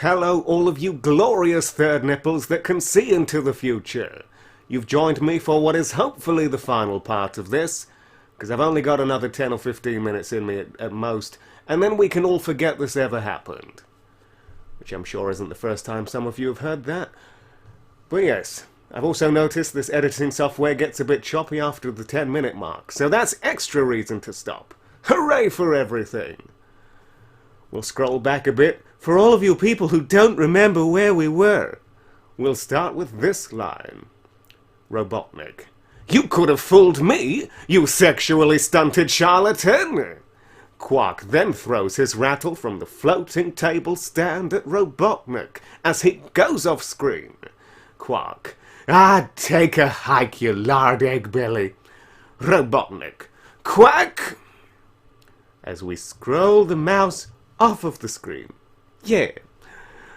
Hello, all of you glorious third nipples that can see into the future. You've joined me for what is hopefully the final part of this, because I've only got another 10 or 15 minutes in me at most, and then we can all forget this ever happened. Which I'm sure isn't the first time some of you have heard that. But yes, I've also noticed this editing software gets a bit choppy after the 10-minute mark, so that's extra reason to stop. Hooray for everything! We'll scroll back a bit for all of you people who don't remember where we were. We'll start with this line. Robotnik. You could have fooled me, you sexually stunted charlatan! Quark then throws his rattle from the floating table stand at Robotnik as he goes off screen. Quark. Ah, take a hike, you lard egg belly. Robotnik. Quack! As we scroll the mouse off of the screen. Yeah.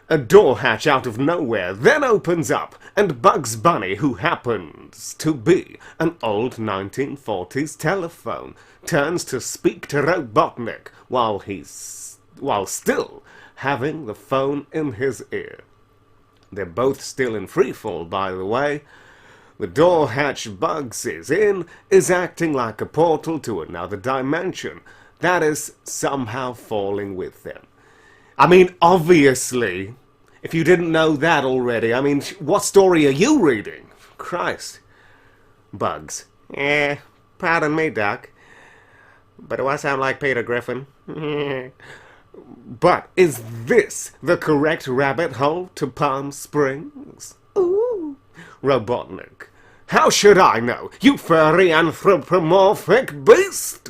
A door hatch out of nowhere then opens up, and Bugs Bunny, who happens to be an old 1940s telephone, turns to speak to Robotnik while still having the phone in his ear. They're both still in freefall, by the way. The door hatch Bugs is in is acting like a portal to another dimension that is somehow falling with them. I mean, obviously, if you didn't know that already, I mean, what story are you reading? Christ. Bugs. Pardon me, Doc. But do I sound like Peter Griffin? But is this the correct rabbit hole to Palm Springs? Ooh. Robotnik. How should I know, you furry anthropomorphic beast?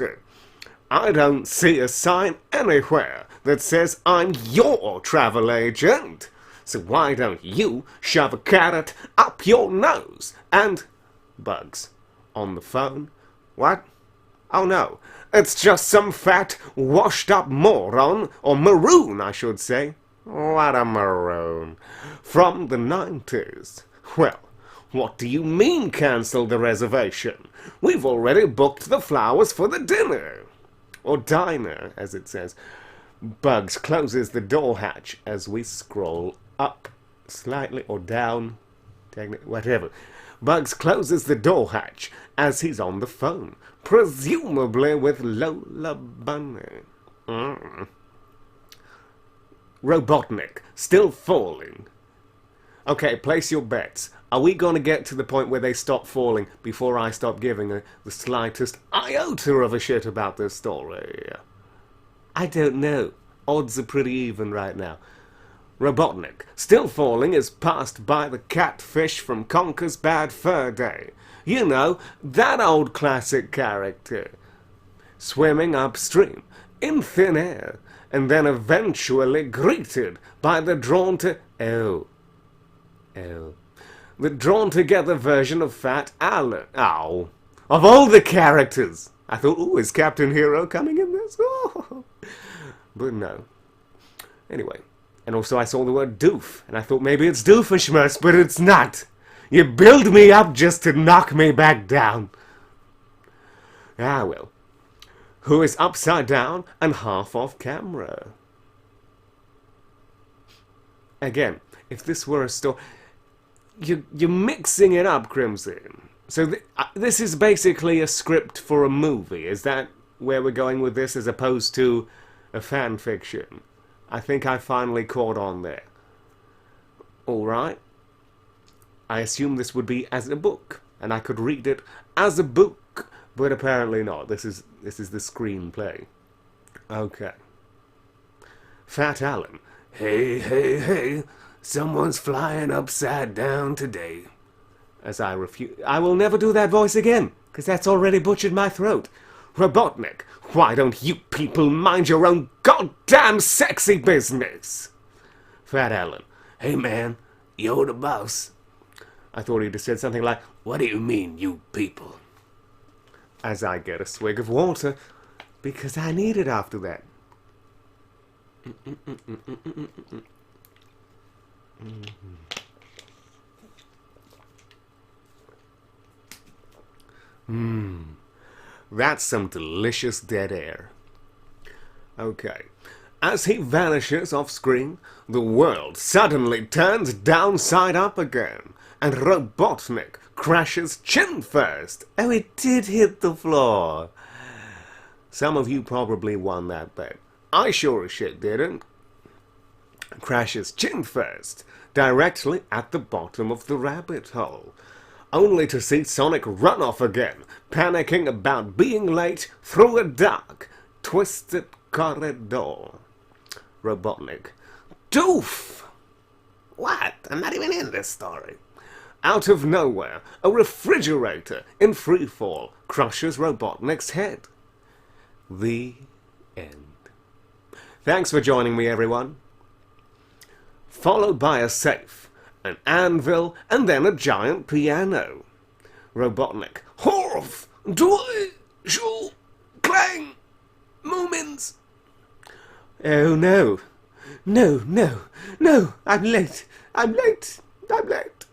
I don't see a sign anywhere that says I'm your travel agent. So why don't you shove a carrot up your nose? And Bugs. On the phone. What? Oh no, it's just some fat, washed-up moron, or maroon, I should say. What a maroon. From the 90s. Well, what do you mean cancel the reservation? We've already booked the flowers for the dinner. Or diner, as it says. Bugs closes the door hatch as we scroll up slightly, or down, whatever. Bugs closes the door hatch as he's on the phone, presumably with Lola Bunny. Robotnik, still falling. Okay, place your bets. Are we going to get to the point where they stop falling before I stop giving the slightest iota of a shit about this story? I don't know. Odds are pretty even right now. Robotnik, still falling, is passed by the catfish from Conker's Bad Fur Day. You know, that old classic character. Swimming upstream, in thin air, and then eventually greeted by the the drawn-together version of Fat Alan. Ow. Of all the characters! I thought, ooh, is Captain Hero coming in this? Oh. But no. Anyway. And also I saw the word doof, and I thought maybe it's Doofenshmirtz, but it's not. You build me up just to knock me back down. Ah, well. Who is upside down and half off camera? Again, if this were a story... You're mixing it up, Crimson. So this is basically a script for a movie. Is that where we're going with this, as opposed to a fan fiction? I think I finally caught on there. Alright. I assume this would be as a book, and I could read it as a book, but apparently not. This is the screenplay. Okay. Fat Alan. Hey, hey, hey. Someone's flying upside down today. As I refuse... I will never do that voice again, because that's already butchered my throat. Robotnik, why don't you people mind your own goddamn sexy business? Fat Alan. Hey man, you're the boss. I thought he'd have said something like, what do you mean, you people? As I get a swig of water, because I need it after that. That's some delicious dead air. Okay. As he vanishes off screen, the world suddenly turns downside up again, and Robotnik crashes chin first. Oh, it did hit the floor. Some of you probably won that bet. I sure as shit didn't. Crashes chin first, directly at the bottom of the rabbit hole, only to see Sonic run off again, panicking about being late through a dark, twisted corridor. Robotnik. Doof! What? I'm not even in this story. Out of nowhere, a refrigerator in freefall crushes Robotnik's head. The end. Thanks for joining me, everyone. Followed by a safe, an anvil, and then a giant piano. Robotnik. Horf! Doi! Shul! Clang! Moomins! Oh no. No, no, no! I'm late! I'm late! I'm late!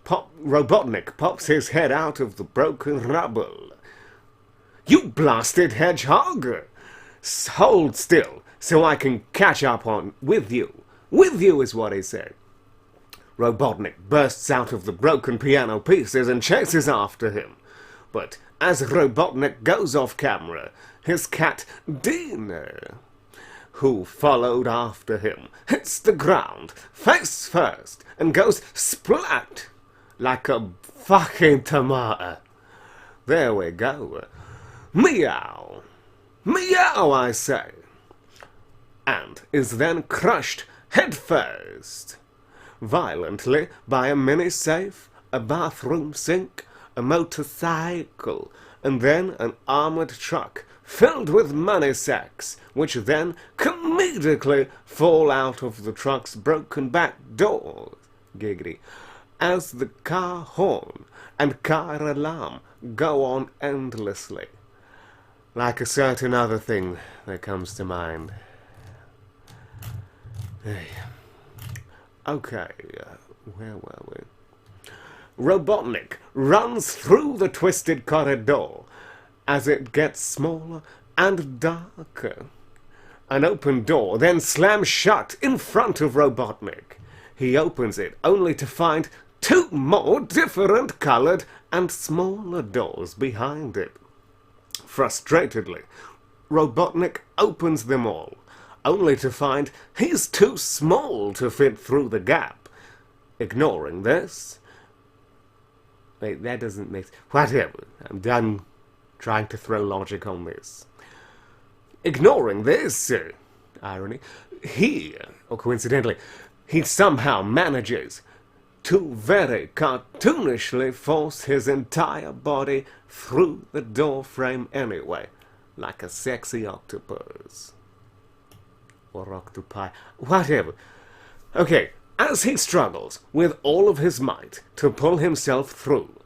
Robotnik pops his head out of the broken rubble. You blasted hedgehog! Hold still, so I can catch up with you. With you is what he said. Robotnik bursts out of the broken piano pieces and chases after him. But as Robotnik goes off camera, his cat Dina, who followed after him, hits the ground face first and goes splat like a fucking tomato. There we go. Meow. Meow, I say. And is then crushed headfirst, violently, by a mini-safe, a bathroom sink, a motorcycle, and then an armored truck filled with money sacks, which then comedically fall out of the truck's broken back doors, giggity, as the car horn and car alarm go on endlessly. Like a certain other thing that comes to mind. Okay, where were we? Robotnik runs through the twisted corridor as it gets smaller and darker. An open door then slams shut in front of Robotnik. He opens it only to find two more different colored and smaller doors behind it. Frustratedly, Robotnik opens them all, only to find he's too small to fit through the gap. Ignoring this... Wait, that doesn't make... Whatever, I'm done trying to throw logic on this. Ignoring this, irony, or coincidentally, he somehow manages to very cartoonishly force his entire body through the doorframe anyway, like a sexy octopus. Or octopi, whatever. Okay, as he struggles with all of his might to pull himself through,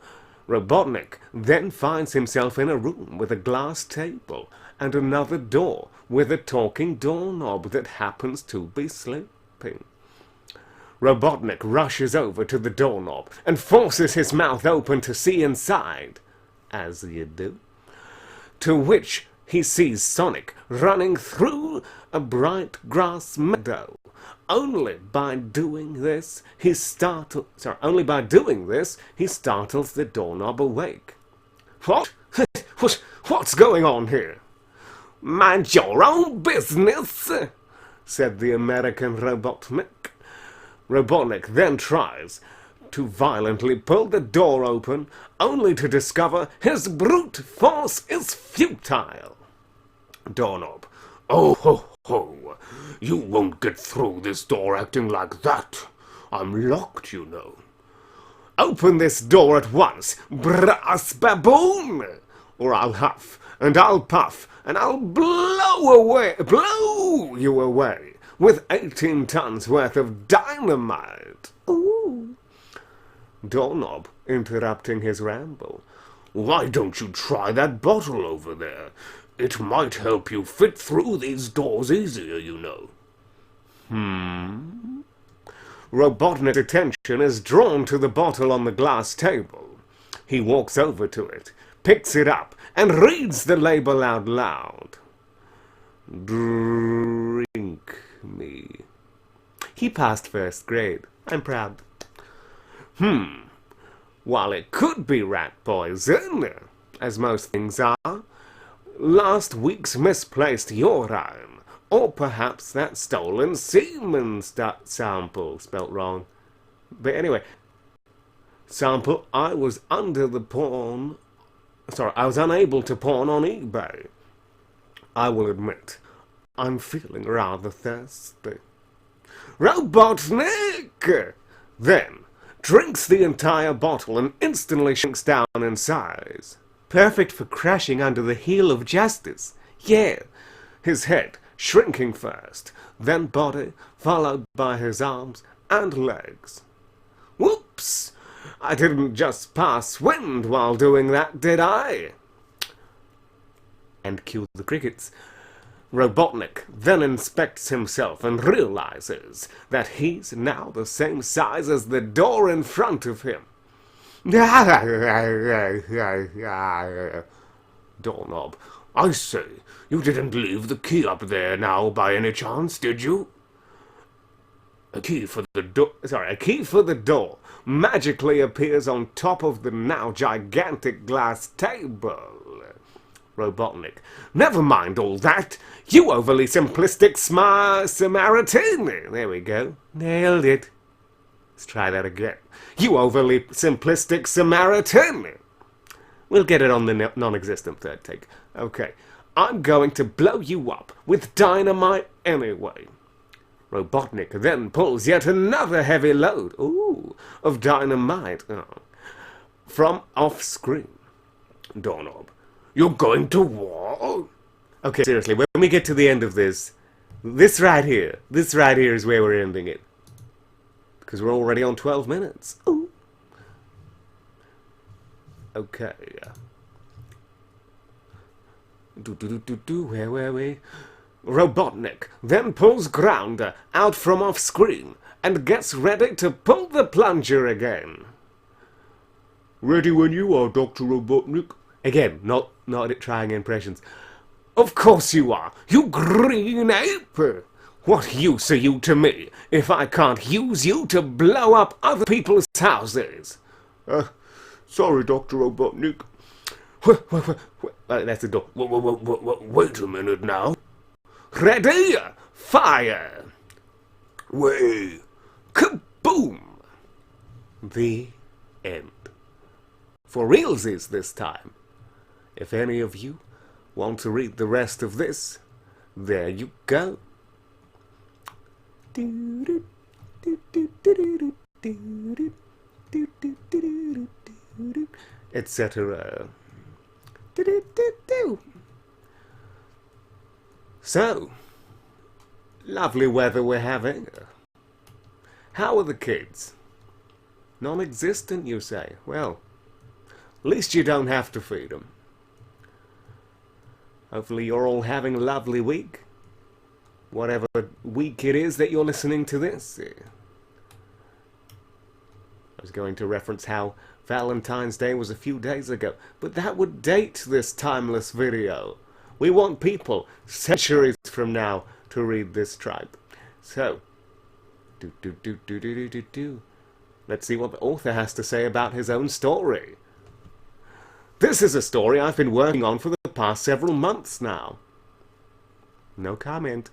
Robotnik then finds himself in a room with a glass table and another door with a talking doorknob that happens to be sleeping. Robotnik rushes over to the doorknob and forces his mouth open to see inside, as you do, to which he sees Sonic running through a bright grass meadow. Only by doing this, he startles the doorknob awake. What? What's going on here? Mind your own business, said the American Robotnik. Robotnik then tries to violently pull the door open, only to discover his brute force is futile. Doorknob. Oh ho ho! You won't get through this door acting like that. I'm locked, you know. Open this door at once, brass baboon! Or I'll huff, and I'll puff, and I'll blow you away with 18 tons worth of dynamite. Ooh. Doorknob, interrupting his ramble. Why don't you try that bottle over there? It might help you fit through these doors easier, you know. Robotnik's attention is drawn to the bottle on the glass table. He walks over to it, picks it up, and reads the label out loud. Drink me. He passed first grade. I'm proud. While it could be rat poison, as most things are, last week's misplaced urine, or perhaps that stolen semen sample, spelt wrong. But anyway, sample, I was unable to pawn on eBay. I will admit, I'm feeling rather thirsty. Robotnik then drinks the entire bottle and instantly shrinks down in size. Perfect for crashing under the heel of justice. Yeah, his head shrinking first, then body, followed by his arms and legs. Whoops! I didn't just pass wind while doing that, did I? And cue the crickets. Robotnik then inspects himself and realizes that he's now the same size as the door in front of him. Doorknob, I say, you didn't leave the key up there now by any chance, did you? A key for the door magically appears on top of the now gigantic glass table. Robotnik, never mind all that. You overly simplistic Samaritan. There we go. Nailed it. Let's try that again. You overly simplistic Samaritan. We'll get it on the non-existent third take. Okay. I'm going to blow you up with dynamite anyway. Robotnik then pulls yet another heavy load, of dynamite from off-screen. Doorknob, you're going to war? Okay, seriously, when we get to the end of this right here is where we're ending it. Because we're already on 12 minutes. Ooh. Okay. Where were we? Robotnik then pulls Grounder out from off-screen and gets ready to pull the plunger again. Ready when you are, Dr. Robotnik. Again, not trying impressions. Of course you are, you green ape! What use are you to me if I can't use you to blow up other people's houses? Sorry, Dr. Robotnik. That's the door. Wait a minute now. Ready? Fire! Way! Kaboom! The end. For realsies this time. If any of you want to read the rest of this, there you go. Etc. So, lovely weather we're having. How are the kids? Non-existent, you say? Well, at least you don't have to feed them. Hopefully you're all having a lovely week. Whatever week it is that you're listening to this. I was going to reference how Valentine's Day was a few days ago, but that would date this timeless video. We want people centuries from now to read this tribe. So, let's see what the author has to say about his own story. This is a story I've been working on for the past several months now. No comment.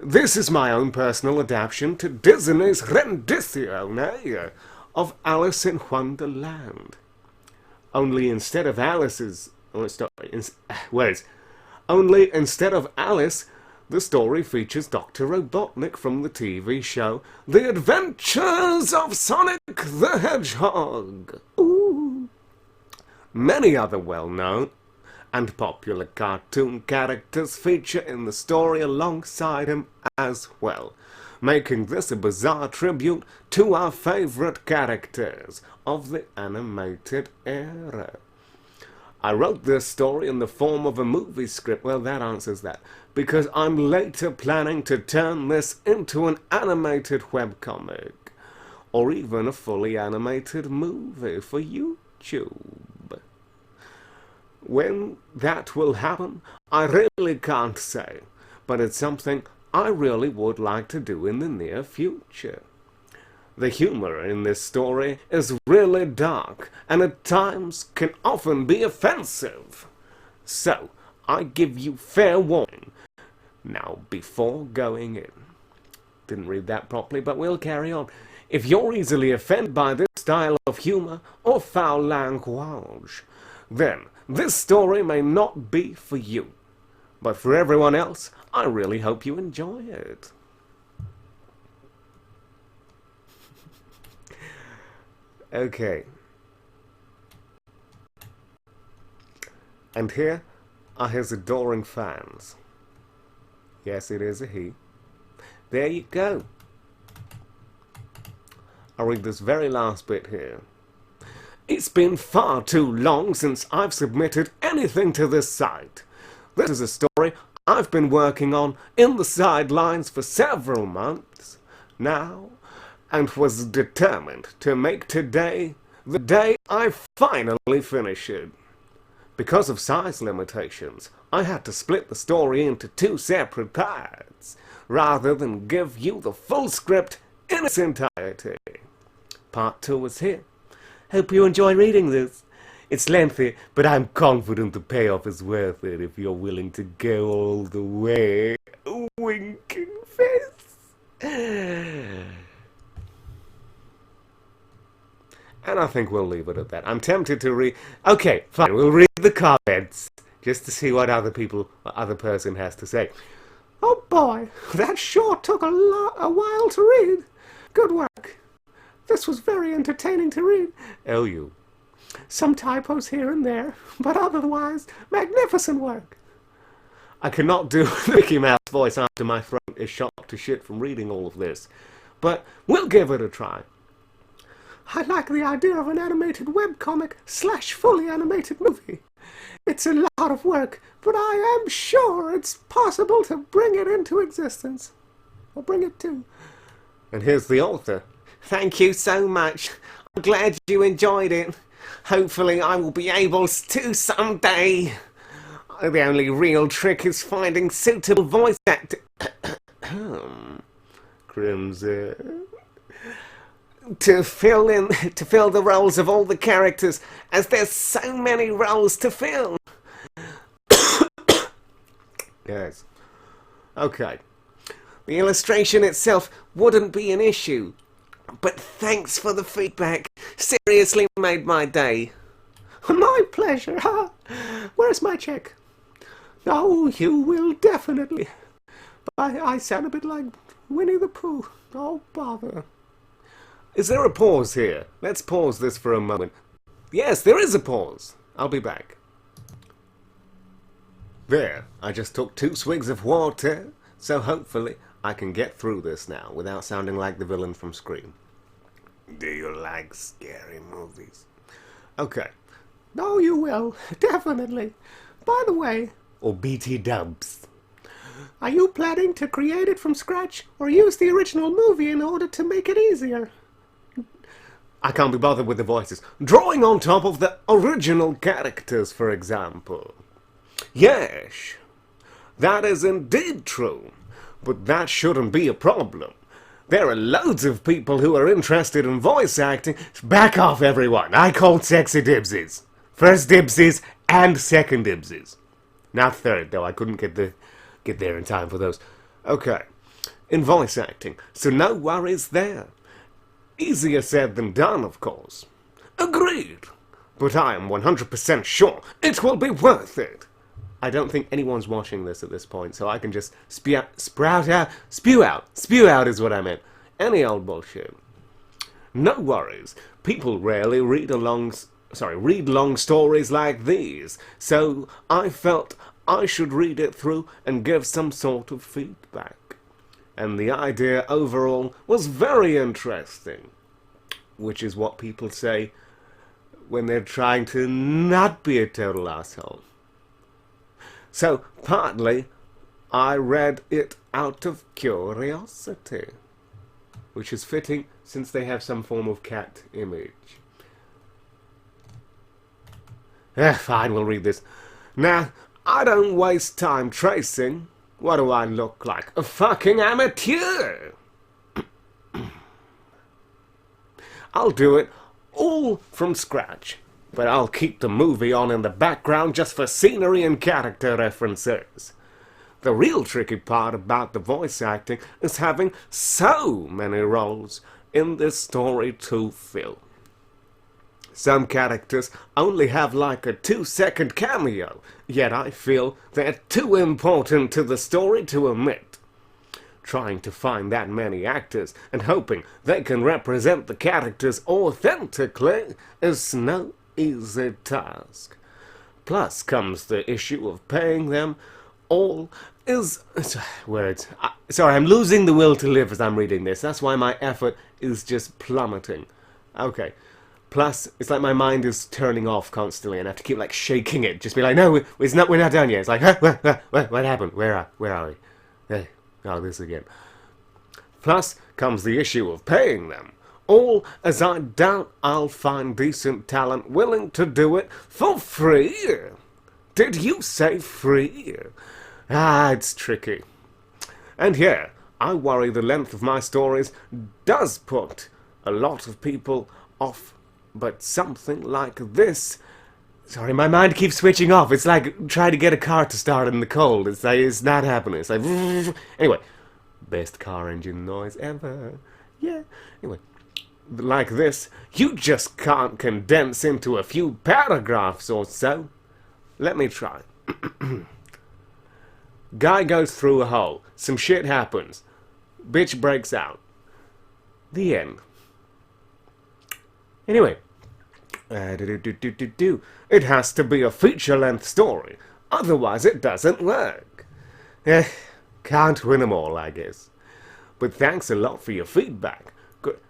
This is my own personal adaptation to Disney's rendition of Alice in Wonderland. Only instead of Alice's... Only instead of Alice, the story features Dr. Robotnik from the TV show The Adventures of Sonic the Hedgehog. Ooh. Many other well-known and popular cartoon characters feature in the story alongside him as well, making this a bizarre tribute to our favorite characters of the animated era. I wrote this story in the form of a movie script. Well, that answers that. Because I'm later planning to turn this into an animated webcomic. Or even a fully animated movie for YouTube. When that will happen, I really can't say. but it's something I really would like to do in the near future. The humor in this story is really dark and at times can often be offensive. So, I give you fair warning. Now, before going in. Didn't read that properly, but we'll carry on. If you're easily offended by this style of humor or foul language, then this story may not be for you. But for everyone else, I really hope you enjoy it. Okay. And here are his adoring fans. Yes, it is a he. There you go. I'll read this very last bit here. It's been far too long since I've submitted anything to this site. This is a story I've been working on in the sidelines for several months now, and was determined to make today the day I finally finish it. Because of size limitations, I had to split the story into 2 separate parts, rather than give you the full script in its entirety. Part 2 is here. Hope you enjoy reading this. It's lengthy, but I'm confident the payoff is worth it if you're willing to go all the way. Winking face. And I think we'll leave it at that. I'm tempted to read... Okay, fine, we'll read the comments, just to see what other person has to say. Oh boy, that sure took a while to read. Good work. This was very entertaining to read. Oh, you. Some typos here and there, but otherwise, magnificent work. I cannot do the Mickey Mouse voice after my throat is shot to shit from reading all of this, but we'll give it a try. I like the idea of an animated webcomic / fully animated movie. It's a lot of work, but I am sure it's possible to bring it into existence. Or bring it to. And here's the author. Thank you so much. I'm glad you enjoyed it. Hopefully I will be able to someday. The only real trick is finding suitable voice actors. Crimson. To fill the roles of all the characters, as there's so many roles to fill. Yes. Okay. The illustration itself wouldn't be an issue, but thanks for the feedback. Seriously made my day. My pleasure. Where's my check? Oh, you will definitely. But I sound a bit like Winnie the Pooh. Oh, bother. Is there a pause here? Let's pause this for a moment. Yes, there is a pause. I'll be back. There, I just took 2 swigs of water, so hopefully I can get through this now without sounding like the villain from Scream. Do you like scary movies? Okay. No, you will. Definitely. By the way... Or BT dubs. Are you planning to create it from scratch, or use the original movie in order to make it easier? I can't be bothered with the voices. Drawing on top of the original characters, for example. Yes, that is indeed true, but that shouldn't be a problem. There are loads of people who are interested in voice acting. Back off, everyone. I called sexy dibsies. First dibsies and second dibsies. Not third, though. I couldn't get there in time for those. Okay. In voice acting, so no worries there. Easier said than done, of course. Agreed. But I am 100% sure it will be worth it. I don't think anyone's watching this at this point, so I can just spew out is what I meant. Any old bullshit. No worries. People rarely read long stories like these, so I felt I should read it through and give some sort of feedback. And the idea overall was very interesting, which is what people say when they're trying to not be a total asshole. So, partly, I read it out of curiosity, which is fitting since they have some form of cat image. Fine, we'll read this. Now, I don't waste time tracing. What do I look like? A fucking amateur! I'll do it all from scratch, but I'll keep the movie on in the background just for scenery and character references. The real tricky part about the voice acting is having so many roles in this story to fill. Some characters only have like a 2-second cameo, yet I feel they're too important to the story to omit. Trying to find that many actors and hoping they can represent the characters authentically is no easy task. Plus comes the issue of paying them all is... Sorry, I'm losing the will to live as I'm reading this. That's why my effort is just plummeting. Okay. Plus, it's like my mind is turning off constantly and I have to keep like shaking it. Just be like, no, we're not done yet. It's like, huh, what happened? Where are we? Hey, oh, this again. Plus comes the issue of paying them. All as I doubt I'll find decent talent willing to do it for free. Did you say free? Ah, it's tricky. And here, I worry the length of my stories does put a lot of people off, but something like this... Sorry, my mind keeps switching off. It's like trying to get a car to start in the cold. It's like, it's not happening. It's like... Anyway, best car engine noise ever. Yeah, anyway. Like this, you just can't condense into a few paragraphs or so. Let me try. Guy goes through a hole. Some shit happens. Bitch breaks out. The end. Anyway. It has to be a feature-length story. Otherwise it doesn't work. Can't win 'em all, I guess. But thanks a lot for your feedback.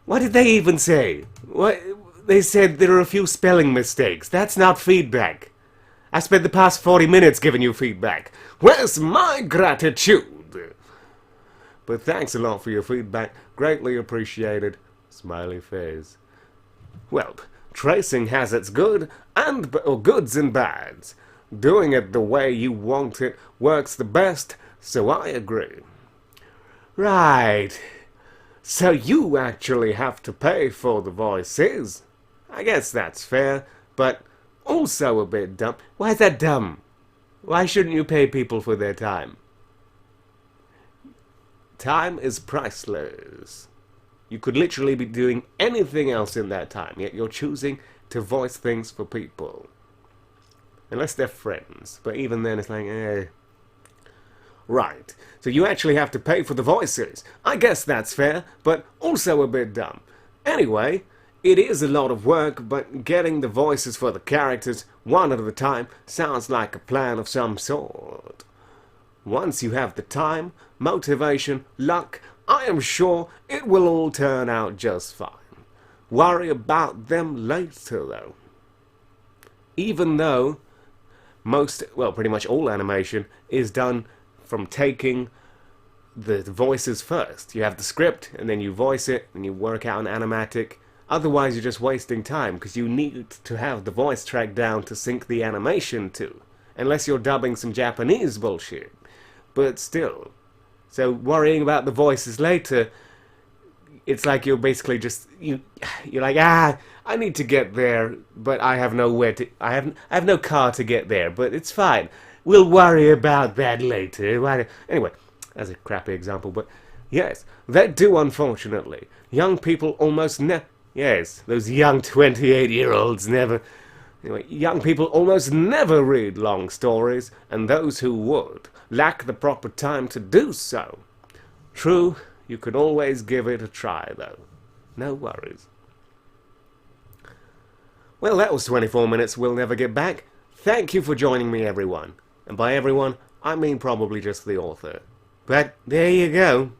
What did they even say? What? They said there are a few spelling mistakes. That's not feedback. I spent the past 40 minutes giving you feedback. Where's my gratitude? But thanks a lot for your feedback. Greatly appreciated. Smiley face. Well, tracing has its goods and bads. Doing it the way you want it works the best, so I agree. Right. So you actually have to pay for the voices? I guess that's fair, but also a bit dumb. Why is that dumb? Why shouldn't you pay people for their time? Time is priceless. You could literally be doing anything else in that time, yet you're choosing to voice things for people. Unless they're friends, but even then it's like, Right, so you actually have to pay for the voices. I guess that's fair, but also a bit dumb. Anyway, it is a lot of work, but getting the voices for the characters one at a time sounds like a plan of some sort. Once you have the time, motivation, luck, I am sure it will all turn out just fine. Worry about them later, though. Even though pretty much all animation is done from taking the voices first. You have the script, and then you voice it, and you work out an animatic. Otherwise, you're just wasting time, because you need to have the voice track down to sync the animation to. Unless you're dubbing some Japanese bullshit. But still. So, worrying about the voices later, it's like you're basically just... You're like, I need to get there, but I have nowhere to... I have no car to get there, but it's fine. We'll worry about that later. Anyway, that's a crappy example, but yes, they do, unfortunately. Young people almost yes, those young 28-year-olds never... Anyway, young people almost never read long stories, and those who would lack the proper time to do so. True, you could always give it a try, though. No worries. Well, that was 24 minutes we'll never get back. Thank you for joining me, everyone. And by everyone, I mean probably just the author. But there you go.